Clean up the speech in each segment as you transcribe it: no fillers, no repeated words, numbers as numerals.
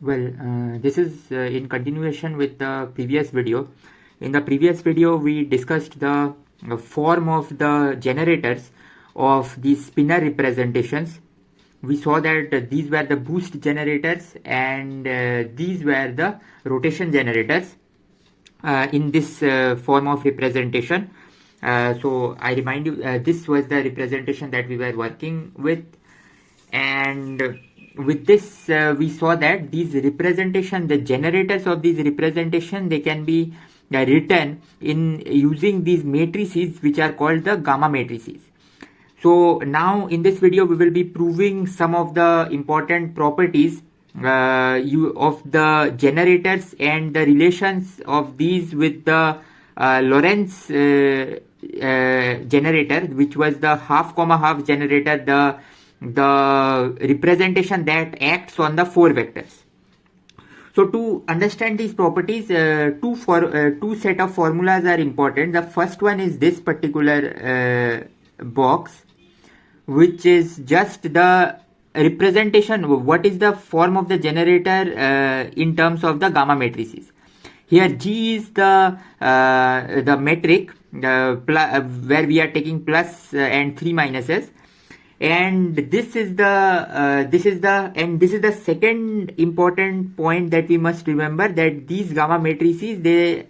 This is in continuation with the previous video. In the previous video, we discussed the form of the generators of these spinor representations. We saw that these were the boost generators and these were the rotation generators in this form of representation. So I remind you, this was the representation that we were working with, and with this we saw that these representation, the generators of these representation, they can be written in using these matrices which are called the gamma matrices. So now in this video we will be proving some of the important properties of the generators and the relations of these with the Lorentz generator, which was the half comma half generator, the representation that acts on the four vectors. So to understand these properties, two set of formulas are important. The first one is this particular box, which is just the representation, what is the form of the generator in terms of the gamma matrices. Here G is the metric where we are taking plus and three minuses, and this is the second important point that we must remember, that these gamma matrices, they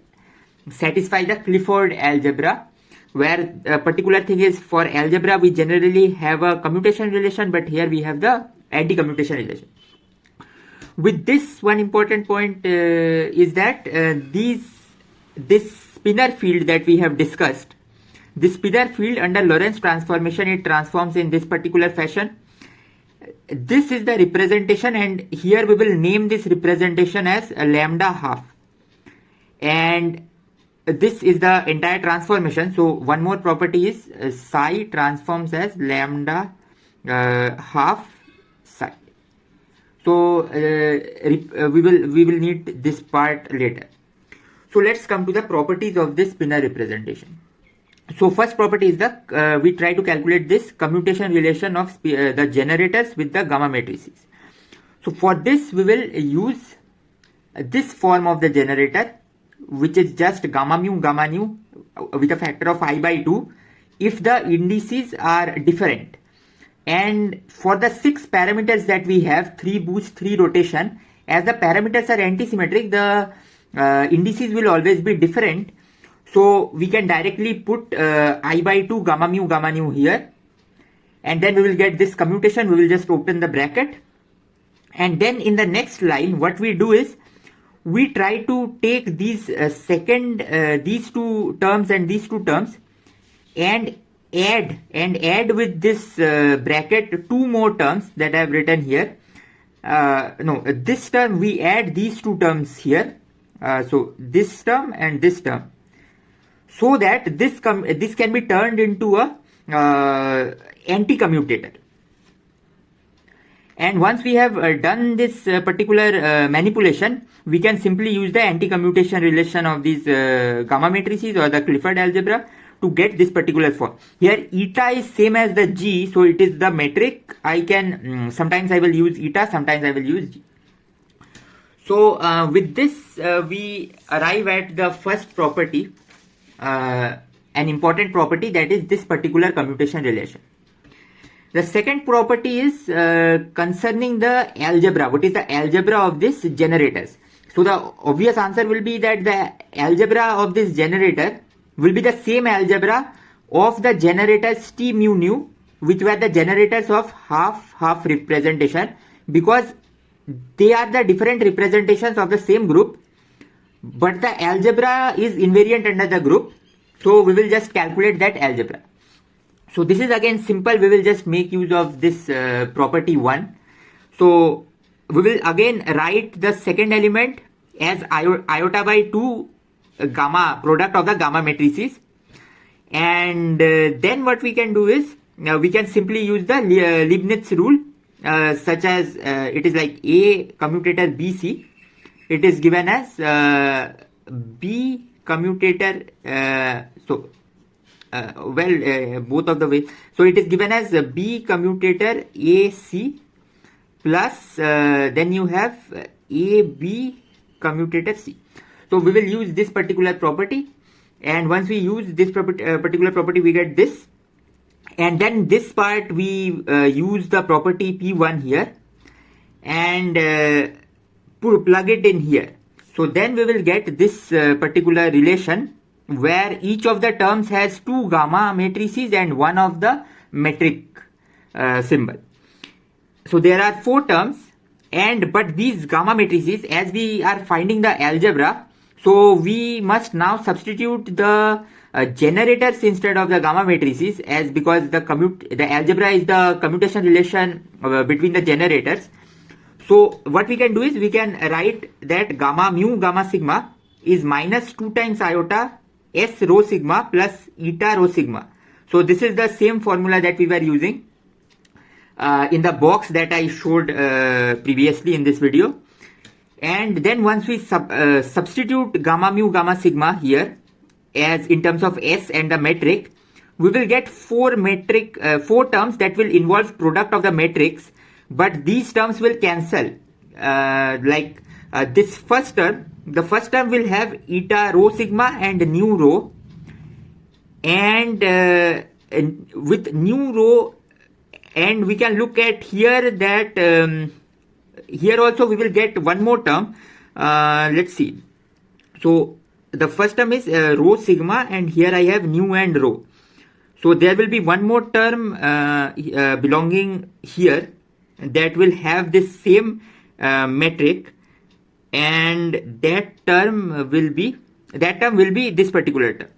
satisfy the Clifford algebra, where a particular thing is, for algebra we generally have a commutation relation, but here we have the anti-commutation relation. With this, one important point is that this spinor field that we have discussed, this spinor field under Lorentz transformation, it transforms in this particular fashion. This is the representation, and here we will name this representation as lambda half, and this is the entire transformation. So one more property is psi transforms as lambda half psi. So we will need this part later. So let's come to the properties of this spinor representation. So first property is the we try to calculate this commutation relation of the generators with the gamma matrices. So for this we will use this form of the generator, which is just gamma mu with a factor of I by 2 if the indices are different. And for the 6 parameters that we have, 3 boost, 3 rotation, as the parameters are antisymmetric, the indices will always be different. So we can directly put I by 2 gamma mu here, and then we will get this commutation. We will just open the bracket, and then in the next line what we do is we try to take these these two terms and these two terms and add with this bracket 2 more terms that I have written here. This term, we add these 2 terms here. So this term and this term, so that this can be turned into a anti-commutator. And once we have done this particular manipulation, we can simply use the anti-commutation relation of these gamma matrices or the Clifford algebra to get this particular form. Here eta is same as the G, so it is the metric. I can sometimes I will use eta, sometimes I will use G. So with this we arrive at the first property, an important property, that is this particular commutation relation. The second property is concerning the algebra. What is the algebra of these generators? So the obvious answer will be that the algebra of this generator will be the same algebra of the generators T mu nu, which were the generators of half representation, because they are the different representations of the same group, but the algebra is invariant under the group. So we will just calculate that algebra. So this is again simple. We will just make use of this property 1. So we will again write the second element as iota by 2 gamma, product of the gamma matrices, and then what we can do is we can simply use the Leibniz rule, such as it is like A commutator BC, it is given as B commutator both of the ways. So it is given as B commutator AC plus then you have A, B, commutator C. So we will use this particular property, and once we use this particular property, we get this. And then this part we use the property P1 here and plug it in here. So then we will get this particular relation where each of the terms has two gamma matrices and one of the metric symbol. So there are four terms, but these gamma matrices, as we are finding the algebra, so we must now substitute the generators instead of the gamma matrices, as because the algebra is the commutation relation between the generators. So what we can do is we can write that gamma mu gamma sigma is minus 2 times iota s rho sigma plus eta rho sigma. So this is the same formula that we were using in the box that I showed previously in this video. And then once we substitute gamma mu gamma sigma here as in terms of s and the metric, we will get four terms that will involve product of the matrix, but these terms will cancel. This first term, the first term will have eta rho sigma and nu rho, and with nu rho, and we can look at here that here also we will get one more term. Let's see. So the first term is rho sigma, and here I have nu and rho. So there will be one more term belonging here that will have this same metric, and that term will be this particular term.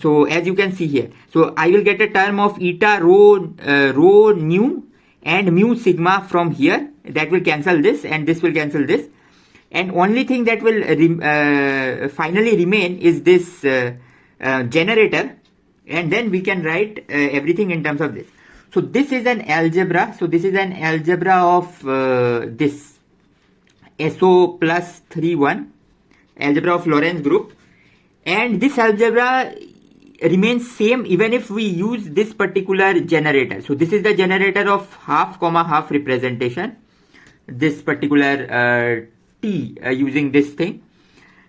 So as you can see here, so I will get a term of eta rho nu and mu sigma from here. That will cancel this, and this will cancel this, and only thing that will finally remain is this generator, and then we can write everything in terms of this. So this is an algebra. So this is an algebra of this SO plus 3,1 algebra of Lorentz group, and this algebra remains same even if we use this particular generator. So this is the generator of half comma half representation, this particular T using this thing.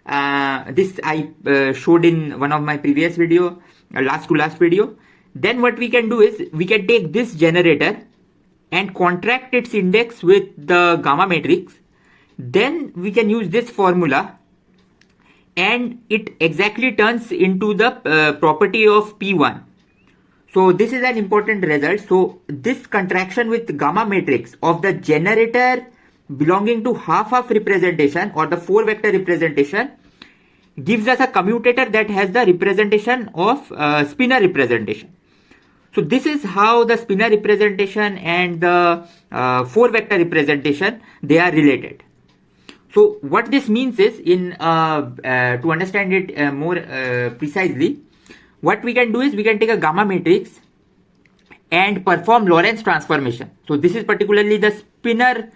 This I showed in one of my previous video, last video. Then what we can do is we can take this generator and contract its index with the gamma matrix. Then we can use this formula, and it exactly turns into the property of P1. So this is an important result. So this contraction with gamma matrix of the generator belonging to half representation or the 4 vector representation gives us a commutator that has the representation of spinor representation. So this is how the spinor representation and the 4 vector representation, they are related. So what this means is, to understand it more precisely, what we can do is we can take a gamma matrix and perform Lorentz transformation. So this is particularly the spinor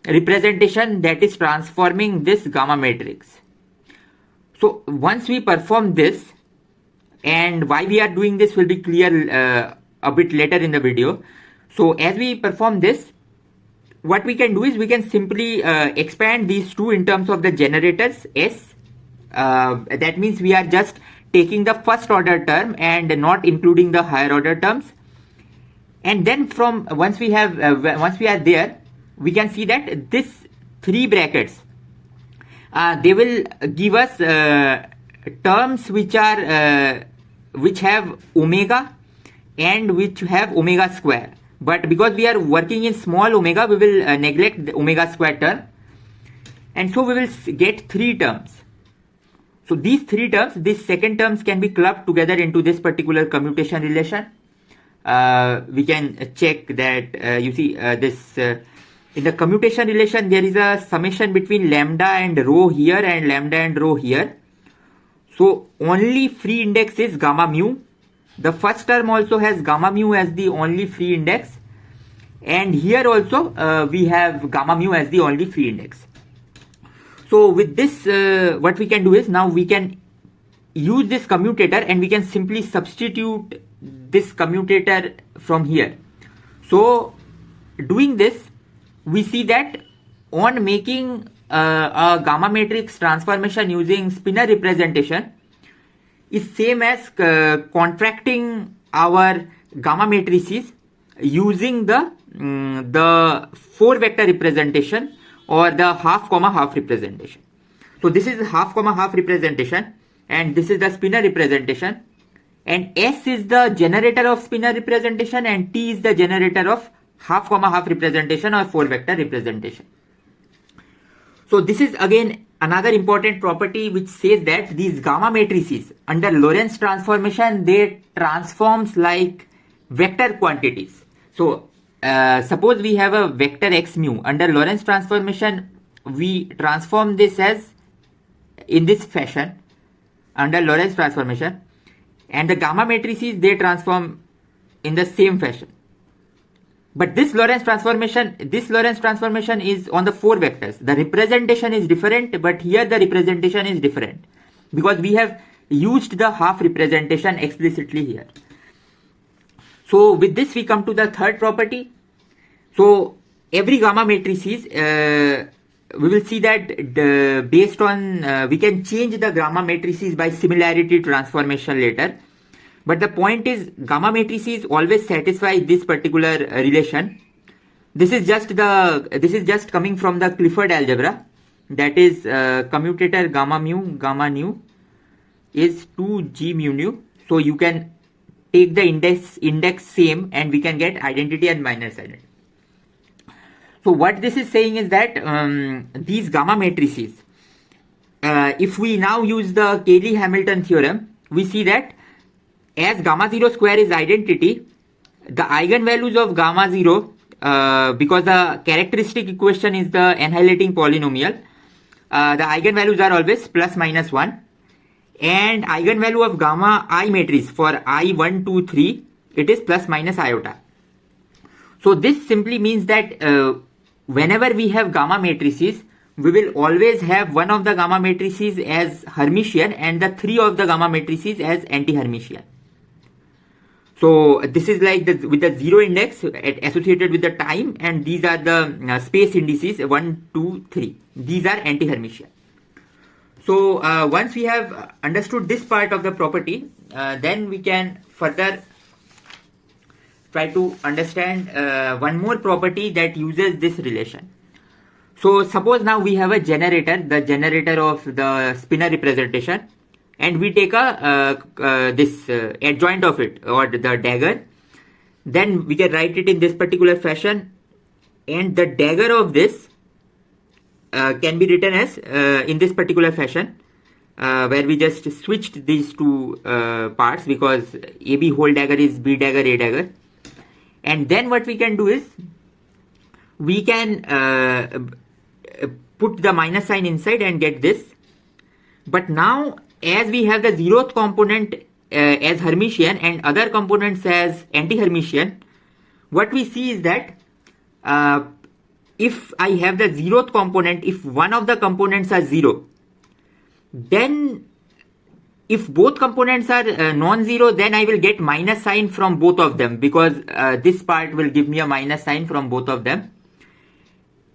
representation that is transforming this gamma matrix. So once we perform this, and why we are doing this will be clear a bit later in the video. So as we perform this, what we can do is we can simply expand these two in terms of the generators S. That means we are just taking the first order term and not including the higher order terms. And then once we are there, we can see that this 3 brackets, they will give us terms which have omega and which have omega square. But because we are working in small omega, we will neglect the omega square term, and so we will get 3 terms. So these 3 terms, these second terms can be clubbed together into this particular commutation relation. We can check that you see this in the commutation relation there is a summation between lambda and rho here and lambda and rho here. So only free index is gamma mu. The first term also has gamma mu as the only free index, and here also we have gamma mu as the only free index. So with this what we can do is now we can use this commutator and we can simply substitute this commutator from here. So doing this, we see that on making a gamma matrix transformation using spinor representation is same as contracting our gamma matrices using the 4 vector representation or the half comma half representation. So this is half comma half representation and this is the spinor representation, and S is the generator of spinor representation and T is the generator of half comma half representation or 4 vector representation. So this is again another important property which says that these gamma matrices under Lorentz transformation, they transforms like vector quantities. So suppose we have a vector x mu. Under Lorentz transformation, we transform this as in this fashion under Lorentz transformation, and the gamma matrices, they transform in the same fashion. But this Lorentz transformation is on the 4 vectors. The representation is different, but here the representation is different because we have used the half representation explicitly here. So with this we come to the third property. So every gamma matrices, we will see that based on we can change the gamma matrices by similarity transformation later. But the point is, gamma matrices always satisfy this particular relation. This is just coming from the Clifford algebra. That is commutator gamma nu is 2g mu nu. So you can take the index same and we can get identity and minus identity. So what this is saying is that these gamma matrices, if we now use the Cayley-Hamilton theorem, we see that as gamma 0 square is identity, the eigenvalues of gamma 0, because the characteristic equation is the annihilating polynomial, the eigenvalues are always plus minus 1, and eigenvalue of gamma I matrix for I 1, 2, 3, it is plus minus iota. So this simply means that whenever we have gamma matrices, we will always have one of the gamma matrices as Hermitian and the 3 of the gamma matrices as anti-Hermitian. So this is like with the 0 index associated with the time, and these are the space indices 1, 2, 3. These are anti-Hermitian. So once we have understood this part of the property, then we can further try to understand one more property that uses this relation. So suppose now we have a generator, the generator of the spinor representation, and we take this adjoint of it or the dagger. Then we can write it in this particular fashion, and the dagger of this can be written as in this particular fashion, where we just switched these two parts because AB whole dagger is B dagger A dagger. And then what we can do is we can put the minus sign inside and get this. But now as we have the 0th component as Hermitian and other components as anti-Hermitian, what we see is that if I have the 0th component, if one of the components are 0, then if both components are non-zero, then I will get minus sign from both of them, because this part will give me a minus sign from both of them.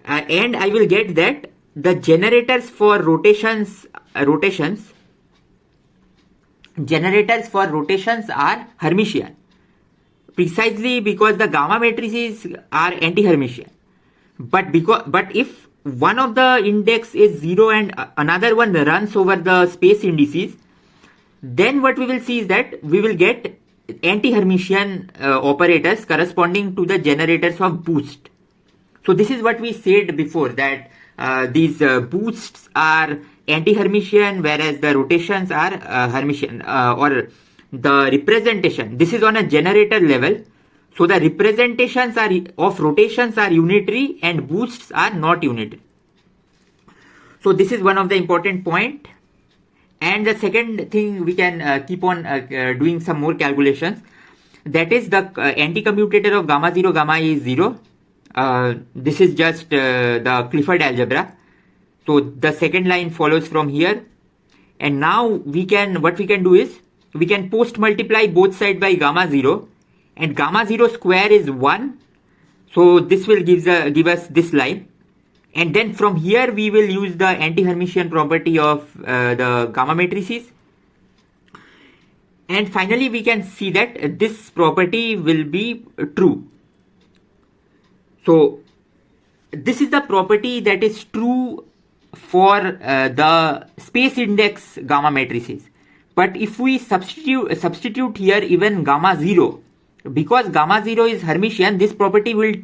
And I will get that the generators for rotations are Hermitian, precisely because the gamma matrices are anti-Hermitian. But if one of the index is 0 and another one runs over the space indices, then what we will see is that we will get anti-Hermitian operators corresponding to the generators of boost. So this is what we said before, that these boosts are anti-Hermitian, whereas the rotations are Hermitian, or the representation. This is on a generator level. So the representations of rotations are unitary and boosts are not unitary. So this is one of the important point. And the second thing, we can keep on doing some more calculations. That is the anti-commutator of gamma 0, gamma is 0. This is just the Clifford algebra. So the second line follows from here. And now what we can do is, we can post multiply both sides by gamma 0. And gamma 0 square is 1. So this will give us this line, and then from here we will use the anti-Hermitian property of the gamma matrices, and finally we can see that this property will be true. So this is the property that is true for the space index gamma matrices. But if we substitute here even gamma 0, because gamma 0 is Hermitian, this property will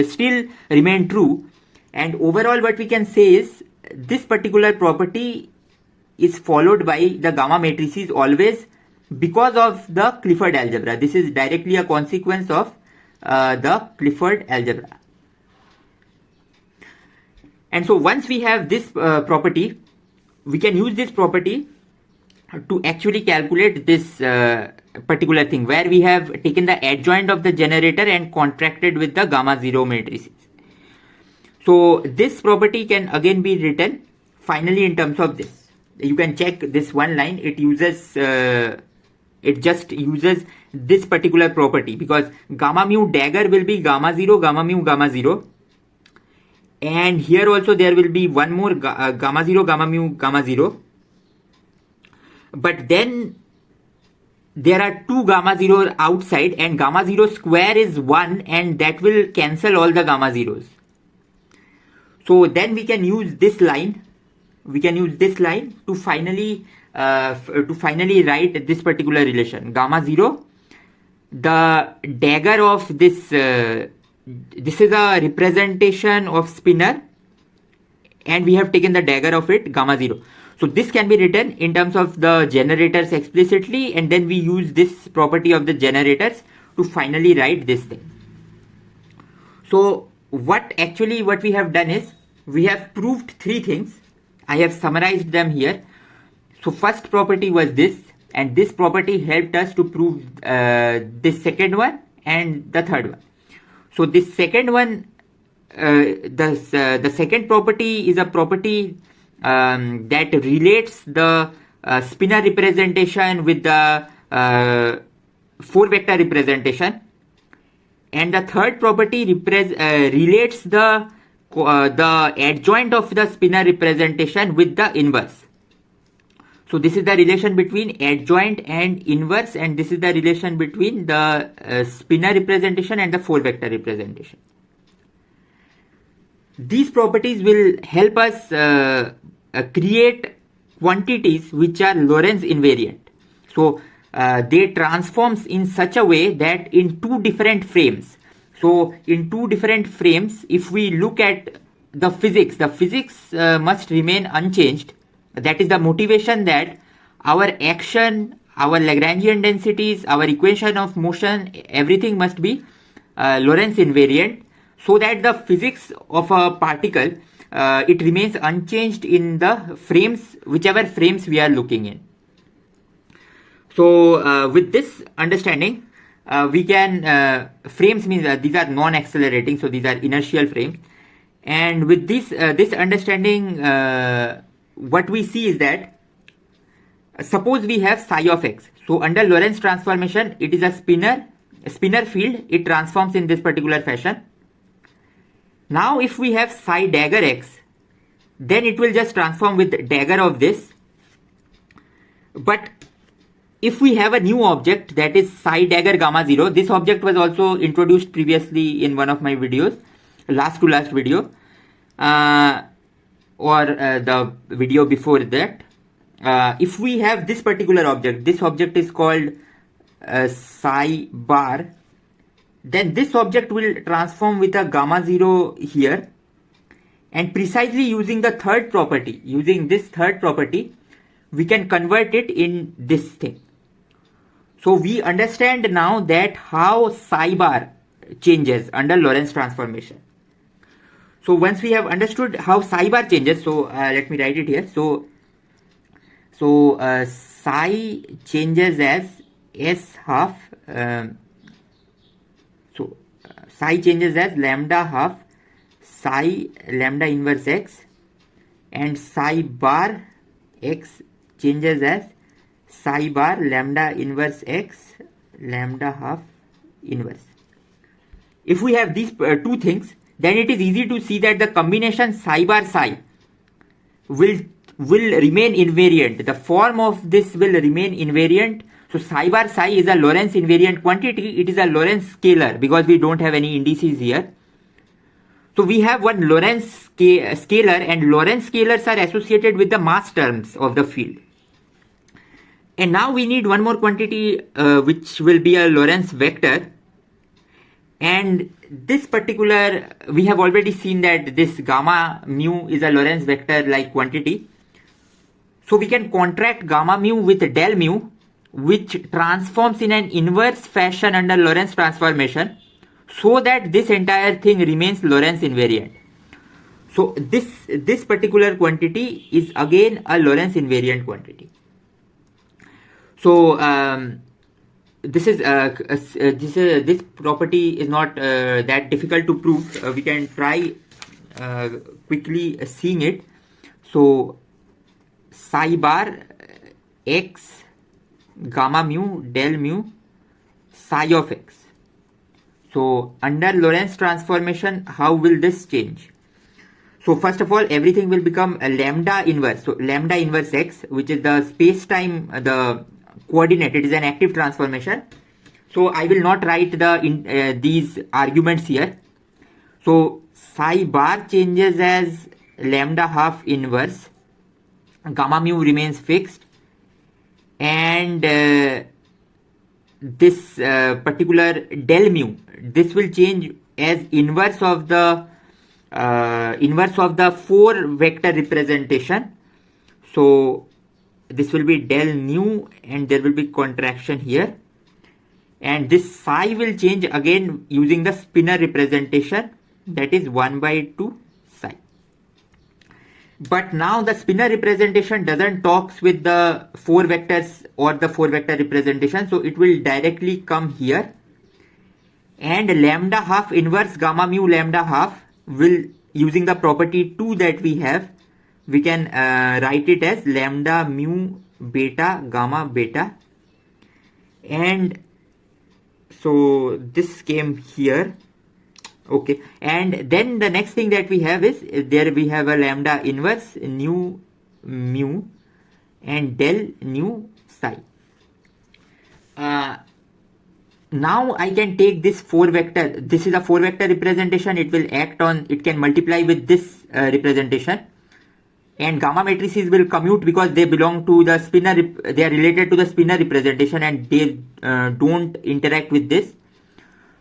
still remain true. And overall what we can say is this particular property is followed by the gamma matrices always because of the Clifford algebra. This is directly a consequence of the Clifford algebra. And so once we have this property, we can use this property to actually calculate this particular thing, where we have taken the adjoint of the generator and contracted with the gamma 0 matrices. So this property can again be written finally in terms of this. You can check this one line. It just uses this particular property, because gamma mu dagger will be gamma 0, gamma mu, gamma 0. And here also there will be one more gamma 0, gamma mu, gamma 0. But then there are two gamma 0 outside, and gamma 0 square is 1, and that will cancel all the gamma 0s. So then we can use this line. We can use this line to finally write this particular relation. Gamma 0, the dagger of this, this is a representation of spinor, and we have taken the dagger of it, gamma 0. So this can be written in terms of the generators explicitly, and then we use this property of the generators to finally write this thing. So what we have done is, we have proved three things. I have summarized them here. So first property was this, and this property helped us to prove this second one and the third one. So this second one, the second property is a property that relates the spinor representation with the 4-vector representation, and the third property relates the adjoint of the spinor representation with the inverse. So this is the relation between adjoint and inverse, and this is the relation between the spinor representation and the 4-vector representation. These properties will help us create quantities which are Lorentz invariant. So they transforms in such a way that in two different frames. So in two different frames, if we look at the physics must remain unchanged. That is the motivation that our action, our Lagrangian densities, our equation of motion, everything must be Lorentz invariant, so that the physics of a particle it remains unchanged in the frames, whichever frames we are looking in. So with this understanding, we can frames means these are non-accelerating, so these are inertial frames. And with this understanding, what we see is that suppose we have psi of x. So under Lorentz transformation, it is a spinor field. It transforms in this particular fashion. Now if we have psi dagger x, then it will just transform with dagger of this. But if we have a new object, that is psi dagger gamma 0, this object was also introduced previously in one of my videos, last to last video, or the video before that. If we have this particular object, this object is called psi bar, then this object will transform with a gamma 0 here, and precisely using the third property, we can convert it in this thing. So we understand now that how psi bar changes under Lorentz transformation. So once we have understood how psi bar changes, so let me write it here. So psi changes as s half. So psi changes as lambda half psi lambda inverse x, and psi bar x changes as psi bar lambda inverse x lambda half inverse. if we have these two things, then it is easy to see that the combination psi bar psi will remain invariant. The form of this will remain invariant. So psi bar psi is a Lorentz invariant quantity. It is a Lorentz scalar because we don't have any indices here. So we have one Lorentz scalar, and Lorentz scalars are associated with the mass terms of the field. And now we need one more quantity which will be a Lorentz vector. And this particular, we have already seen that this gamma mu is a Lorentz vector like quantity. So we can contract gamma mu with del mu, which transforms in an inverse fashion under Lorentz transformation, so that this entire thing remains Lorentz invariant. So this particular quantity is again a Lorentz invariant quantity. So this property is not that difficult to prove. We can try quickly seeing it. So psi bar x gamma mu del mu psi of x. So under Lorentz transformation, how will this change? So first of all, everything will become a lambda inverse. So lambda inverse x, which is the space-time, the coordinate, it is an active transformation. So I will not write these arguments here. So psi bar changes as lambda half inverse, gamma mu remains fixed, and this particular del mu, this will change as inverse of the 4 vector representation. So this will be del nu, and there will be contraction here, and this psi will change again using the spinor representation, that is 1 by 2 psi. But now the spinor representation doesn't talks with the 4 vectors or the 4 vector representation, so it will directly come here, and lambda half inverse gamma mu lambda half will, using the property 2 that we have, we can write it as lambda mu beta gamma beta. And so this came here. Okay, and then the next thing that we have is, there we have a lambda inverse nu mu and del nu psi. Now I can take this 4 vector, this is a 4 vector representation, it will act on, it can multiply with this representation, and gamma matrices will commute because they belong to the spinor, they are related to the spinor representation, and they don't interact with this.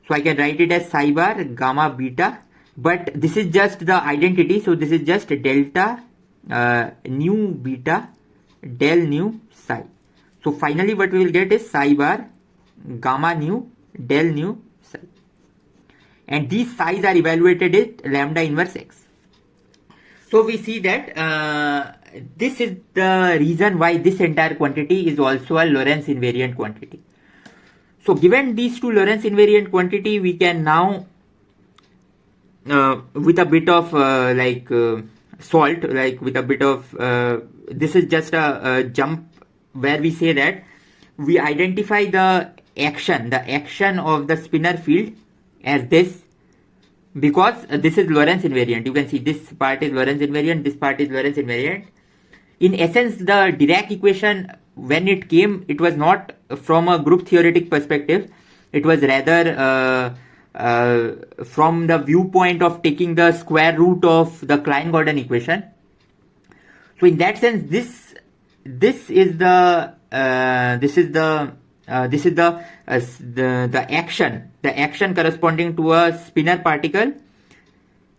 So I can write it as psi bar gamma beta, but this is just the identity, so this is just delta nu beta del nu psi. So finally what we will get is psi bar gamma nu del nu psi, and these psi's are evaluated at lambda inverse x. So we see that this is the reason why this entire quantity is also a Lorentz invariant quantity. So given these two Lorentz invariant quantity, we can now with a bit of salt, like with a bit of this is just a jump where we say that we identify the action of the spinor field as this, because this is Lorentz invariant. You can see this part is Lorentz invariant, this part is Lorentz invariant. In essence, the Dirac equation, when it came, it was not from a group theoretic perspective, it was rather from the viewpoint of taking the square root of the Klein-Gordon equation. So in that sense, this is the action corresponding to a spinor particle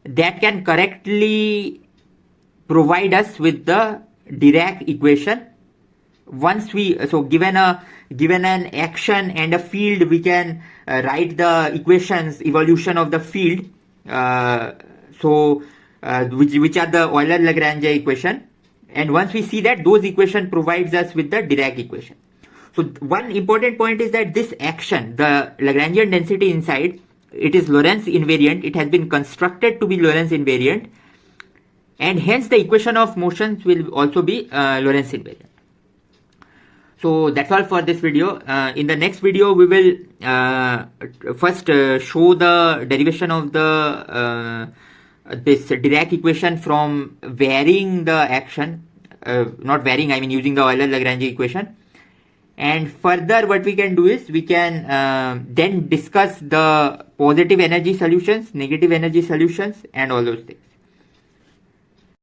that can correctly provide us with the Dirac equation. Once we, so given an action and a field, we can write the equations, evolution of the field, which are the Euler-Lagrange equation, and once we see that, those equation provides us with the Dirac equation. So one important point is that this action, the Lagrangian density inside, it is Lorentz invariant. It has been constructed to be Lorentz invariant, and hence the equation of motions will also be Lorentz invariant. So that's all for this video. In the next video, we will first show the derivation of the this Dirac equation from varying the action, not varying, I mean using the Euler-Lagrange equation. And further, what we can do is we can then discuss the positive energy solutions, negative energy solutions, and all those things.